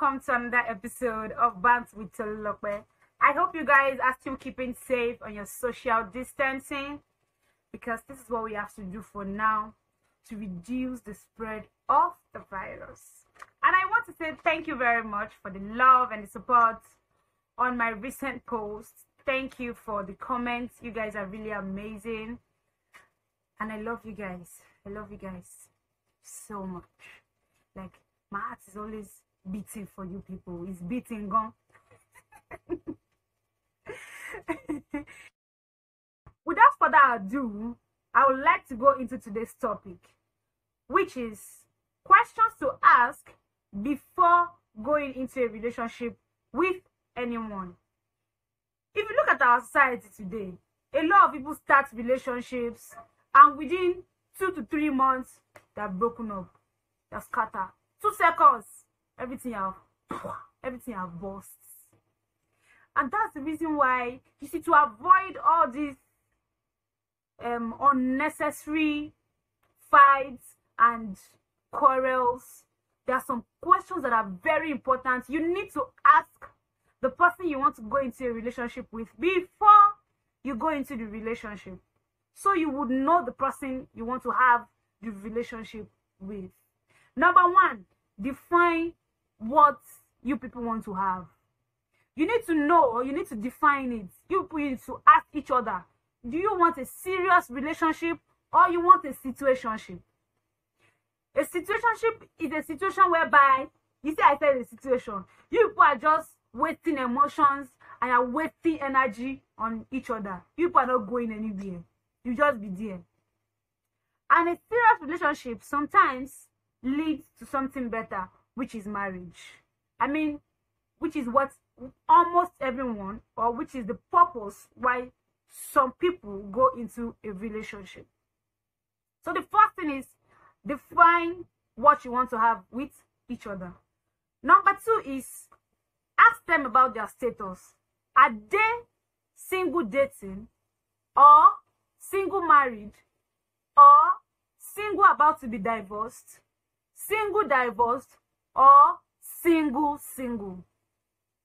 welcome to another episode of Bants with Tolulope. I hope you guys are still keeping safe on your social distancing, because this is what we have to do for now to reduce the spread of the virus. And I want to say thank you very much for the love and the support on my recent posts. Thank you for the comments. You guys are really amazing. And I love you guys. I love you guys so much. Like, my heart is always beating for you people. It's beating, gone. Without further ado, I would like to go into today's topic, which is questions to ask before going into a relationship with anyone. If you look at our society today, a lot of people start relationships and within 2 to 3 months, they're broken up, they're scattered. 2 seconds, everything have burst. And that's the reason why, you see, to avoid all these unnecessary fights and quarrels, there are some questions that are very important. You need to ask the person you want to go into a relationship with before you go into the relationship, so you would know the person you want to have the relationship with. Number 1, define what you people want to have. You need to know, or you need to define it. You people need to ask each other, do you want a serious relationship or you want a situationship? A situationship is a situation whereby, you see, I said a situation, you people are just wasting emotions and are wasting energy on each other. You people are not going anywhere. You just be there. And a serious relationship sometimes leads to something better, which is marriage. I mean, which is what almost everyone, or which is the purpose why some people go into a relationship. So the first thing is, define what you want to have with each other. Number 2 is, ask them about their status. Are they single dating, or single married, or single about to be divorced, single divorced, or single?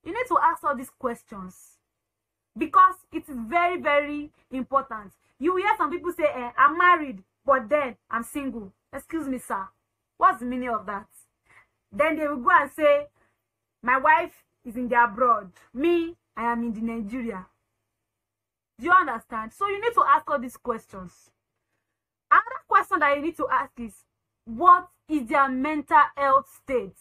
You need to ask all these questions because it is very, very important. You will hear some people say, I'm married, but then I'm single. Excuse me, sir. What's the meaning of that? Then they will go and say, my wife is in the abroad. Me, I am in the Nigeria. Do you understand? So you need to ask all these questions. Another question that you need to ask is, what is their mental health state?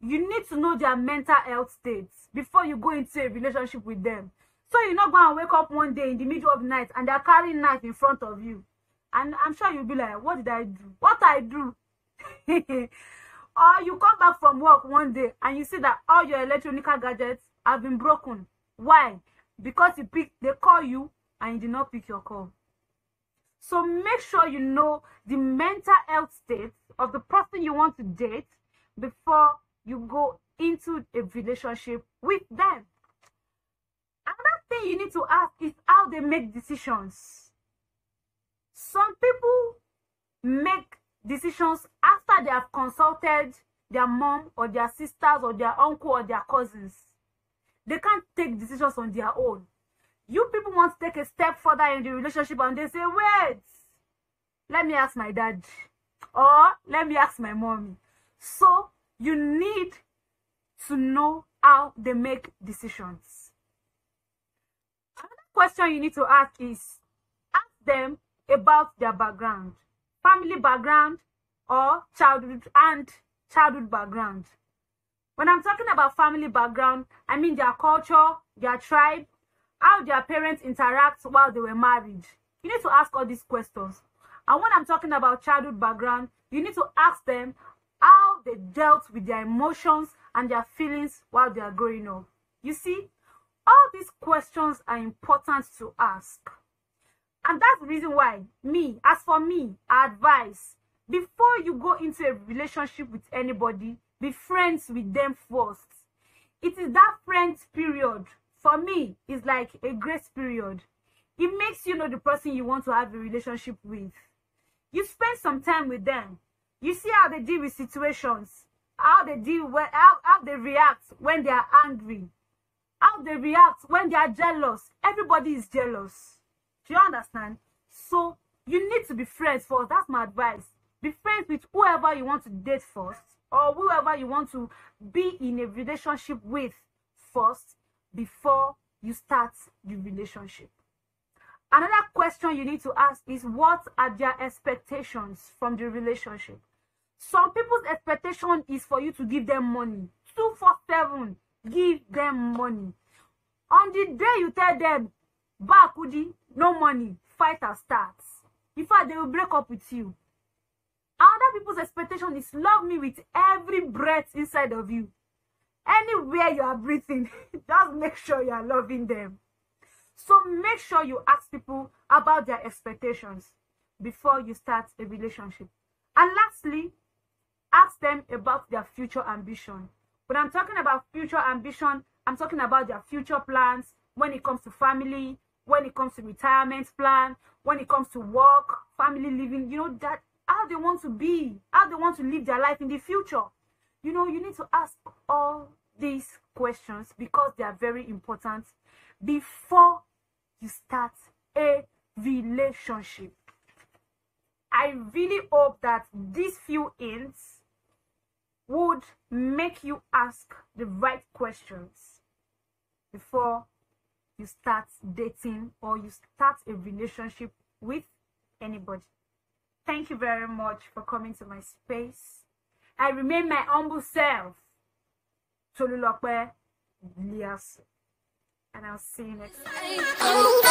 You need to know their mental health state before you go into a relationship with them. So you're not going to wake up one day in the middle of the night and they're carrying knife in front of you. And I'm sure you'll be like, what did I do? What I do? Or you come back from work one day and you see that all your electronic gadgets have been broken. Why? Because they call you and you did not pick your call. So make sure you know the mental health state of the person you want to date before you go into a relationship with them. Another thing you need to ask is how they make decisions. Some people make decisions after they have consulted their mom or their sisters or their uncle or their cousins. They can't take decisions on their own. You people want to take a step further in the relationship and they say, wait, let me ask my dad, or let me ask my mommy. So you need to know how they make decisions. Another question you need to ask is, ask them about their background, family background or childhood background. When I'm talking about family background, I mean their culture, their tribe, how their parents interact while they were married. You need to ask all these questions. And when I'm talking about childhood background, you need to ask them how they dealt with their emotions and their feelings while they are growing up. You see, all these questions are important to ask. And that's the reason why as for me, I advise, before you go into a relationship with anybody, be friends with them first. It is that friends period, for me, is like a grace period. It makes you know the person you want to have a relationship with. You spend some time with them. You see how they deal with situations, how they deal with, how they react when they are angry, how they react when they are jealous. Everybody is jealous. Do you understand? So you need to be friends first. That's my advice. Be friends with whoever you want to date first, or whoever you want to be in a relationship with first before you start the relationship. Another question you need to ask is, what are their expectations from the relationship? Some people's expectation is for you to give them money. 247, give them money. On the day you tell them, Bakudi, no money, fight starts. In fact, they will break up with you. Other people's expectation is, love me with every breath inside of you. Anywhere you are breathing, just make sure you are loving them. So make sure you ask people about their expectations before you start a relationship. And lastly, ask them about their future ambition. When I'm talking about future ambition, I'm talking about their future plans when it comes to family, when it comes to retirement plan, when it comes to work, family living, you know, that how they want to be, how they want to live their life in the future. You know, you need to ask all these questions because they are very important before you start a relationship. I really hope that these few hints would make you ask the right questions before you start dating or you start a relationship with anybody. Thank you very much for coming to my space. I remain my humble self, Tolulope, and I'll see you next time.